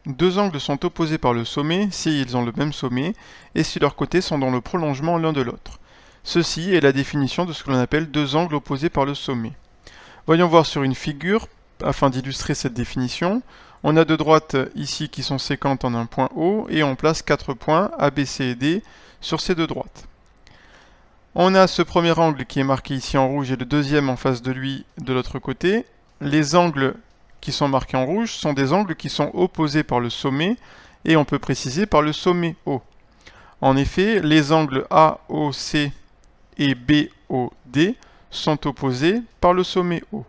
Deux angles sont opposés par le sommet si ils ont le même sommet et si leurs côtés sont dans le prolongement l'un de l'autre. Ceci est la définition de ce que l'on appelle deux angles opposés par le sommet. Voyons voir sur une figure, afin d'illustrer cette définition. On a deux droites ici qui sont séquentes en un point O et on place 4 points A, B, C et D sur ces deux droites. On a ce premier angle qui est marqué ici en rouge et le deuxième en face de lui de l'autre côté. Les angles qui sont marqués en rouge sont des angles qui sont opposés par le sommet et on peut préciser par le sommet O. En effet, les angles AOC et BOD sont opposés par le sommet O.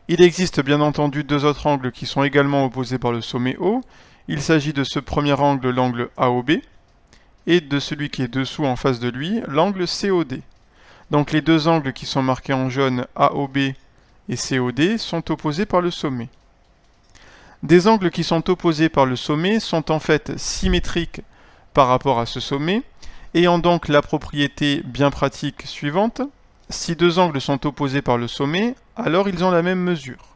Il existe bien entendu deux autres angles qui sont également opposés par le sommet O. Il s'agit de ce premier angle, l'angle AOB, et de celui qui est dessous en face de lui, l'angle COD. Donc les deux angles qui sont marqués en jaune, AOB et COD, sont opposés par le sommet. Des angles qui sont opposés par le sommet sont en fait symétriques par rapport à ce sommet, ayant donc la propriété bien pratique suivante. Si deux angles sont opposés par le sommet, alors ils ont la même mesure.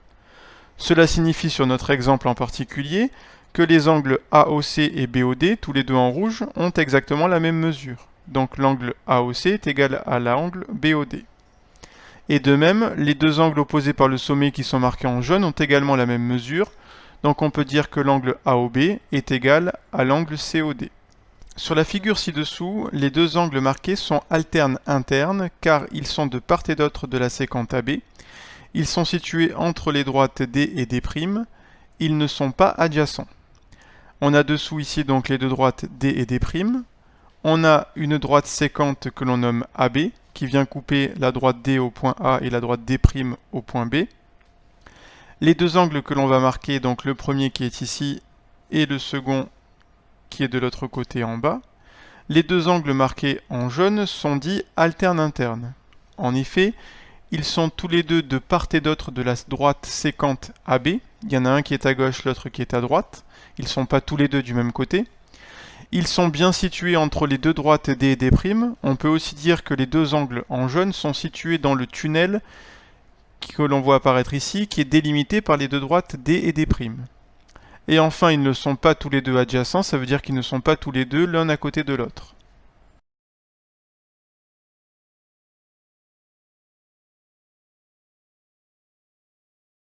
Cela signifie sur notre exemple en particulier que les angles AOC et BOD, tous les deux en rouge, ont exactement la même mesure. Donc l'angle AOC est égal à l'angle BOD. Et de même, les deux angles opposés par le sommet qui sont marqués en jaune ont également la même mesure. Donc on peut dire que l'angle AOB est égal à l'angle COD. Sur la figure ci-dessous, les deux angles marqués sont alternes internes car ils sont de part et d'autre de la séquente AB. Ils sont situés entre les droites D et D'. Ils ne sont pas adjacents. On a dessous ici donc les deux droites D et D'. On a une droite séquente que l'on nomme AB qui vient couper la droite D au point A et la droite D' au point B. Les deux angles que l'on va marquer, donc le premier qui est ici et le second qui est de l'autre côté en bas, les deux angles marqués en jaune sont dits alternes internes. En effet, ils sont tous les deux de part et d'autre de la droite séquente AB. Il y en a un qui est à gauche, l'autre qui est à droite. Ils ne sont pas tous les deux du même côté. Ils sont bien situés entre les deux droites D et D'. On peut aussi dire que les deux angles en jaune sont situés dans le tunnel que l'on voit apparaître ici, qui est délimité par les deux droites D et D'. Et enfin, ils ne sont pas tous les deux adjacents, ça veut dire qu'ils ne sont pas tous les deux l'un à côté de l'autre.